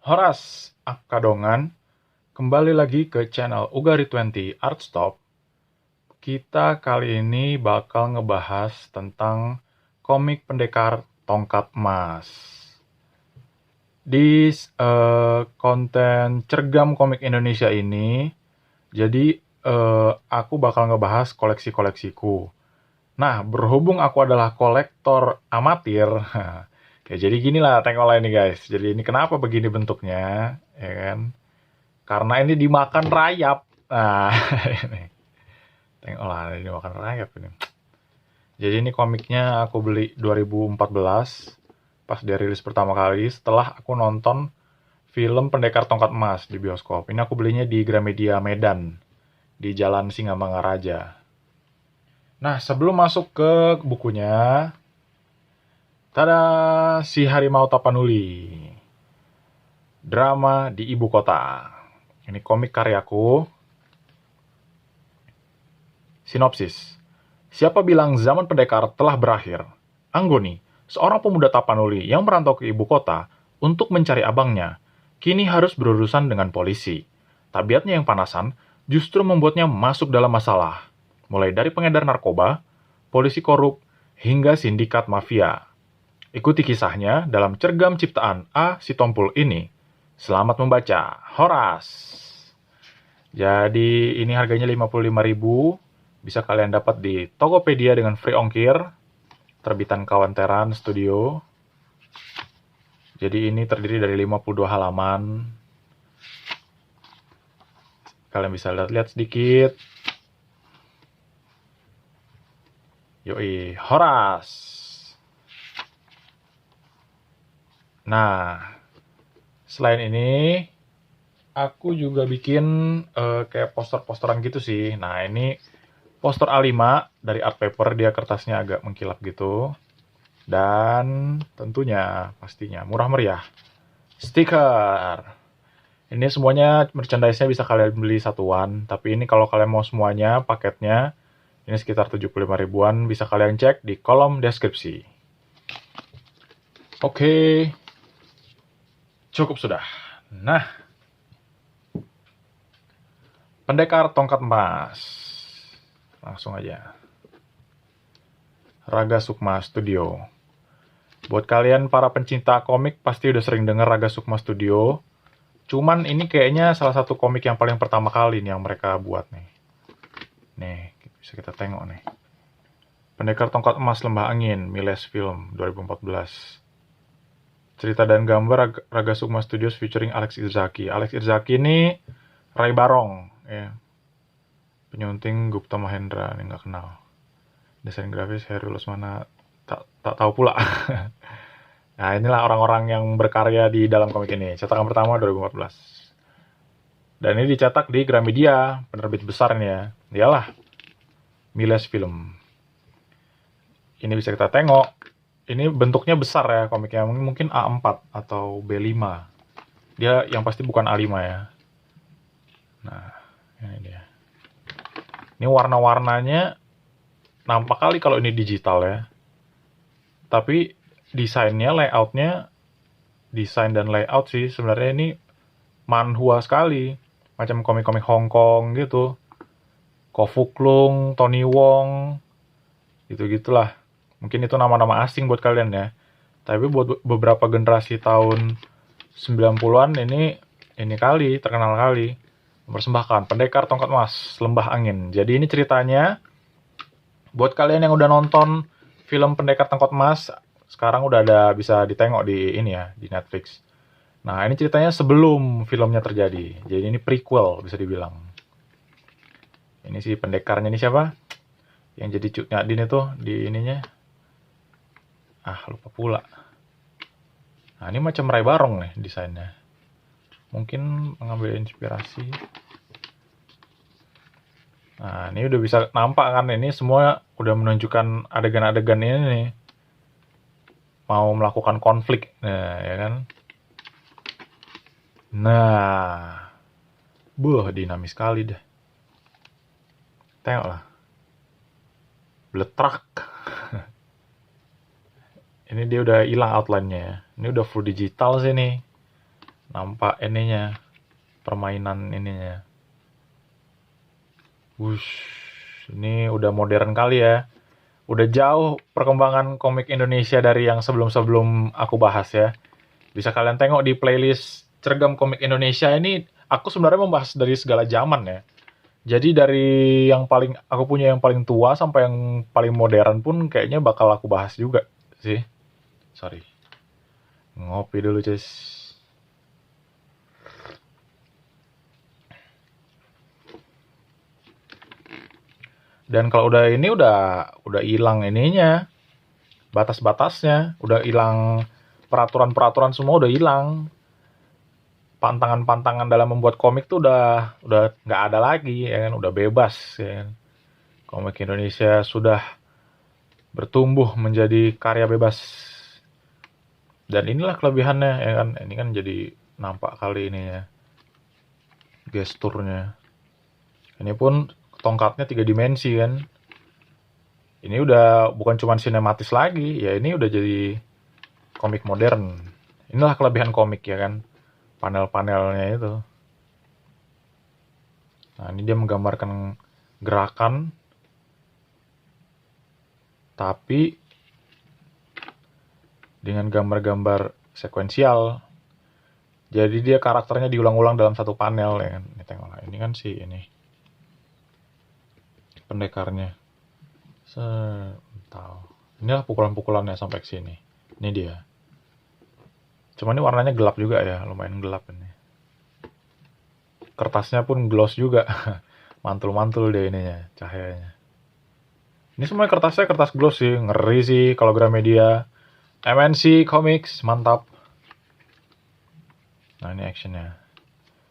Horas Akadongan, kembali lagi ke channel Ugari20 Artstop. Kita kali ini bakal ngebahas tentang komik pendekar tongkat emas. Di konten Cergam Komik Indonesia ini, jadi aku bakal ngebahas koleksi-koleksiku. Nah, berhubung aku adalah kolektor amatir, ya jadi gini lah tengoklah ini guys. Jadi ini kenapa begini bentuknya, ya kan? Karena ini dimakan rayap. Nah, ini. Tengoklah, ini dimakan rayap ini. Jadi ini komiknya aku beli 2014, pas dia rilis pertama kali, setelah aku nonton film Pendekar Tongkat Emas di bioskop. Ini aku belinya di Gramedia Medan, di Jalan Singamangaraja. Nah, sebelum masuk ke bukunya, tada, Si Harimau Tapanuli. Drama di Ibu Kota. Ini komik karyaku. Sinopsis. Siapa bilang zaman pendekar telah berakhir? Anggoni, seorang pemuda Tapanuli yang merantau ke ibu kota untuk mencari abangnya, kini harus berurusan dengan polisi. Tabiatnya yang panasan justru membuatnya masuk dalam masalah. Mulai dari pengedar narkoba, polisi korup, hingga sindikat mafia. Ikuti kisahnya dalam cergam ciptaan A. Sitompul ini. Selamat membaca. Horas. Jadi ini harganya 55.000. Bisa kalian dapat di Tokopedia dengan free ongkir. Terbitan Kawanteran Studio. Jadi ini terdiri dari 52 halaman. Kalian bisa lihat-lihat sedikit. Yoi, Horas. Nah, selain ini, aku juga bikin kayak poster-posteran gitu sih. Nah, ini poster A5 dari art paper, dia kertasnya agak mengkilap gitu. Dan tentunya, pastinya, murah meriah. Stiker. Ini semuanya merchandise-nya bisa kalian beli satuan. Tapi ini kalau kalian mau semuanya, paketnya, ini sekitar 75 ribuan. Bisa kalian cek di kolom deskripsi. Oke. Cukup sudah. Nah, Pendekar Tongkat Emas. Langsung aja. Raga Sukma Studio. Buat kalian para pencinta komik pasti udah sering denger Raga Sukma Studio. Cuman ini kayaknya salah satu komik yang paling pertama kali nih yang mereka buat nih. Nih, bisa kita tengok nih. Pendekar Tongkat Emas Lembah Angin, Miles Film 2014. Cerita dan gambar Raga Sukma Studios featuring Alex Irzaki. Alex Irzaki ini Ray Barong, ya. Penyunting Gupta Mahendra, ini nggak kenal. Desain grafis Heru Lesmana, tak tahu pula. Nah, inilah orang-orang yang berkarya di dalam komik ini. Cetakan pertama 2014. Dan ini dicetak di Gramedia, penerbit besar ini ya. Dialah, Miles Film. Ini bisa kita tengok. Ini bentuknya besar ya komiknya, mungkin A4 atau B5. Dia yang pasti bukan A5 ya. Nah, ini dia. Ini warna-warnanya nampak kali kalau ini digital ya. Tapi desainnya, layoutnya, desain dan layout sih sebenarnya ini manhwa sekali. Macam komik-komik Hong Kong gitu. Ko Fuk Lung, Tony Wong, gitu-gitulah. Mungkin itu nama-nama asing buat kalian ya. Tapi buat beberapa generasi tahun 90-an ini kali, terkenal kali. Mempersembahkan Pendekar Tongkat Emas, Lembah Angin. Jadi ini ceritanya, buat kalian yang udah nonton film Pendekar Tongkat Emas, sekarang udah ada bisa ditengok di ini ya, di Netflix. Nah, ini ceritanya sebelum filmnya terjadi. Jadi ini prequel bisa dibilang. Ini si pendekarnya ini siapa? Yang jadi Cut Nyadin itu di ininya. Lupa pula. Nah, ini macam Ray Barong nih desainnya. Mungkin mengambil inspirasi. Nah, ini udah bisa nampak kan, ini semua udah menunjukkan adegan-adegan ini nih. Mau melakukan konflik, nah ya kan. Nah, dinamis sekali deh. Tengoklah. Bletrak. Ini dia udah hilang outline-nya ya. Ini udah full digital sih nih. Nampak ininya, permainan ininya. Wush, ini udah modern kali ya. Udah jauh perkembangan komik Indonesia dari yang sebelum-sebelum aku bahas ya. Bisa kalian tengok di playlist Cergam Komik Indonesia ini, aku sebenarnya membahas dari segala zaman ya. Jadi dari yang paling aku punya yang paling tua sampai yang paling modern pun kayaknya bakal aku bahas juga sih. Sorry. Ngopi dulu, Cis. Dan kalau udah ini udah hilang ininya, batas-batasnya, udah hilang peraturan-peraturan semua udah hilang. Pantangan-pantangan dalam membuat komik tuh udah nggak ada lagi ya kan, udah bebas ya kan. Komik Indonesia sudah bertumbuh menjadi karya bebas. Dan inilah kelebihannya ya kan. Ini kan jadi nampak kali ini ya. Gesturnya. Ini pun tongkatnya 3 dimensi kan. Ini udah bukan cuma sinematis lagi, ya ini udah jadi komik modern. Inilah kelebihan komik ya kan. Panel-panelnya itu. Nah, ini dia menggambarkan gerakan tapi dengan gambar-gambar sekuensial. Jadi dia karakternya diulang-ulang dalam satu panel ya kan. Ini tengoklah, ini kan si ini pendekarnya. Tahu. Inilah pukulan-pukulannya sampai ke sini. Ini dia. Cuma ini warnanya gelap juga ya, lumayan gelap ini. Kertasnya pun gloss juga. Mantul-mantul deh ininya, cahayanya. Ini semuanya kertasnya kertas gloss sih, ngeri sih kalau Gramedia. MNC Comics, mantap. Nah, ini actionnya.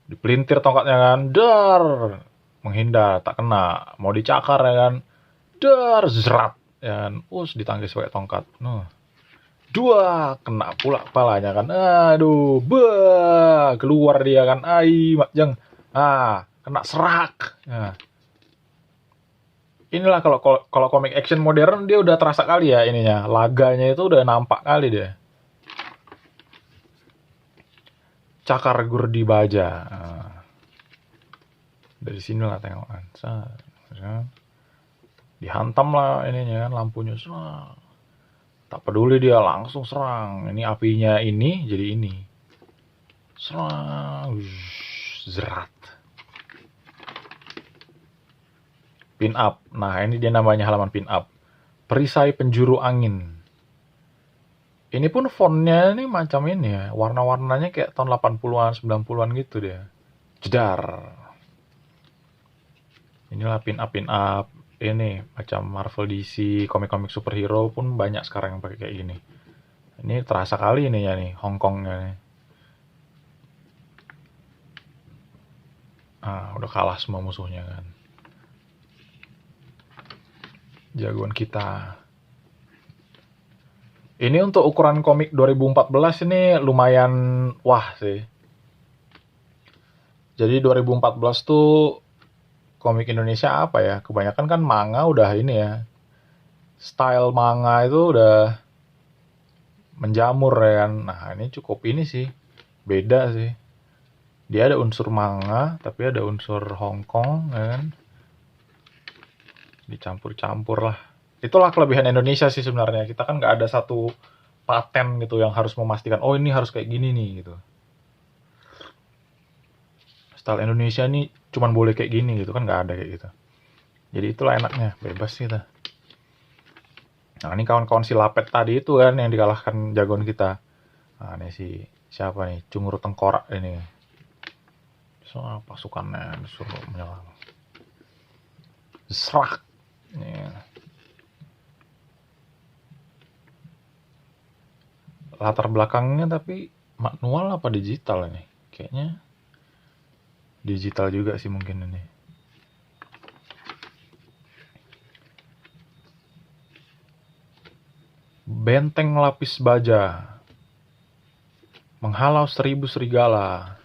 Dipelintir tongkatnya kan, dar, menghindar, tak kena. Mau dicakar ya kan, dar, zerat, ya kan, ditangkis pakai tongkat. Dua, kena pula kepalanya kan, aduh, keluar dia kan, makjang, kena serak. Nah. Inilah kalau komik action modern dia udah terasa kali ya ininya, laganya itu udah nampak kali dia. Cakar Gurdi Baja. Dari sinilah tengok kan. Dihantam lah ininya kan, lampunya. Tak peduli dia langsung serang. Ini apinya ini jadi ini. Serang. Zerat. Pin up. Nah, ini dia namanya halaman pin up. Perisai penjuru angin. Ini pun fontnya ini macam ini ya. Warna-warnanya kayak tahun 80-an, 90-an gitu dia. Jedar. Inilah pin up. Ini macam Marvel, DC, komik-komik superhero pun banyak sekarang yang pakai kayak gini. Ini terasa kali ini ya nih, Hongkongnya nih. Udah kalah semua musuhnya kan. Jagoan kita. Ini untuk ukuran komik 2014 ini lumayan wah sih. Jadi 2014 tuh komik Indonesia apa ya? Kebanyakan kan manga udah ini ya. Style manga itu udah menjamur ya kan. Nah, ini cukup ini sih. Beda sih. Dia ada unsur manga, tapi ada unsur Hongkong ya kan. Dicampur-campur lah. Itulah kelebihan Indonesia sih sebenarnya. Kita kan nggak ada satu paten gitu yang harus memastikan, oh ini harus kayak gini nih gitu. Style Indonesia nih cuman boleh kayak gini gitu kan, nggak ada kayak gitu. Jadi itulah enaknya, bebas kita. Nah, ini kawan-kawan si Lapet tadi itu kan yang dikalahkan jagoan kita. Nah, ini si siapa nih? Cunguru Tengkorak ini. So, pasukannya disuruh menyerang. Serak. Latar belakangnya tapi manual apa digital ini? Kayaknya digital juga sih mungkin ini. Benteng lapis baja. Menghalau 1000 serigala.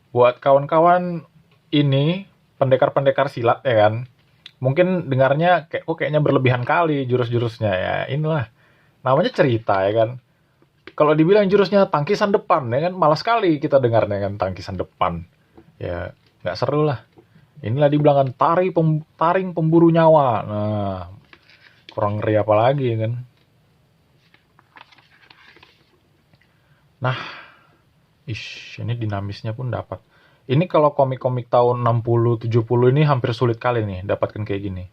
Buat kawan-kawan ini pendekar-pendekar silat ya kan. Mungkin dengarnya kayaknya berlebihan kali jurus-jurusnya ya. Inilah namanya cerita ya kan. Kalau dibilang jurusnya tangkisan depan, ya kan malas sekali kita dengarnya kan tangkisan depan. Ya nggak seru lah. Inilah dibilang kan taring pemburu nyawa. Nah, kurang ngeri apa lagi kan. Nah, ini dinamisnya pun dapat. Ini kalau komik-komik tahun 60 70 ini hampir sulit kali nih dapatkan kayak gini.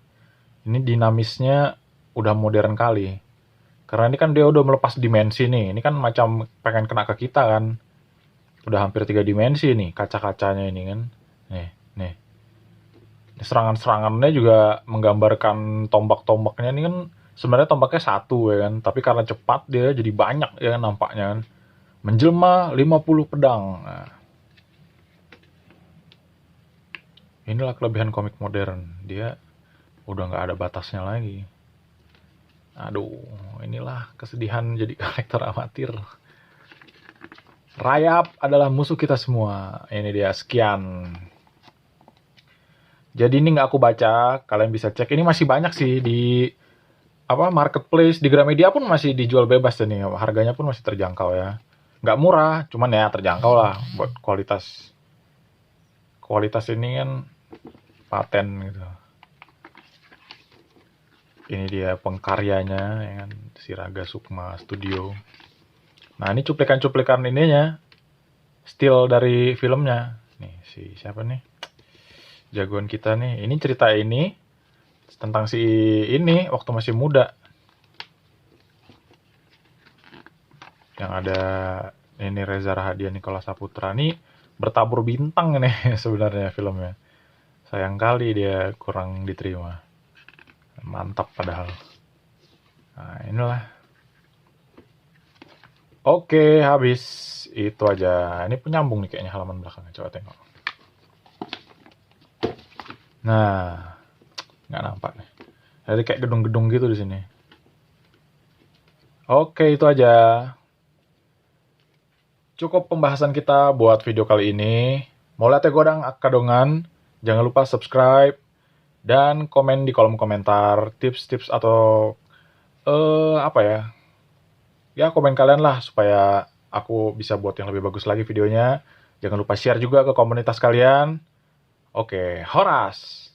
Ini dinamisnya udah modern kali. Karena ini kan dia udah melepas dimensi nih. Ini kan macam pengen kena ke kita kan. Udah hampir 3 dimensi nih kaca-kacanya ini kan. Nih. Serangan-serangannya juga menggambarkan tombak-tombaknya ini kan sebenarnya tombaknya satu ya kan. Tapi karena cepat dia jadi banyak ya kan nampaknya kan. Menjelma 50 pedang. Nah, inilah kelebihan komik modern. Dia udah nggak ada batasnya lagi. Aduh, inilah kesedihan jadi kolektor amatir. Rayap adalah musuh kita semua. Ini dia, sekian. Jadi ini nggak aku baca, kalian bisa cek. Ini masih banyak sih di marketplace, di Gramedia pun masih dijual bebas nih. Harganya pun masih terjangkau ya. Nggak murah, cuman ya terjangkau lah buat kualitas ini kan paten gitu. Ini dia pengkaryanya ya kan, si Raga Sukma Studio. Nah, ini cuplikan-cuplikan ininya, still dari filmnya. Nih, si siapa nih? Jagoan kita nih. Ini cerita ini tentang si ini waktu masih muda. Yang ada ini Reza Rahadian, Nicholas Saputra nih bertabur bintang nih sebenarnya filmnya. Sayang kali dia kurang diterima. Mantap padahal. Nah, inilah. Oke, habis. Itu aja. Ini penyambung nih kayaknya halaman belakangnya. Coba tengok. Nah, nggak nampak nih. Jadi kayak gedung-gedung gitu di sini. Oke, itu aja. Cukup pembahasan kita buat video kali ini. Mau lihat ya godang kadongan? Jangan lupa subscribe dan komen di kolom komentar tips-tips atau apa ya? Ya komen kalian lah supaya aku bisa buat yang lebih bagus lagi videonya. Jangan lupa share juga ke komunitas kalian. Oke, Horas.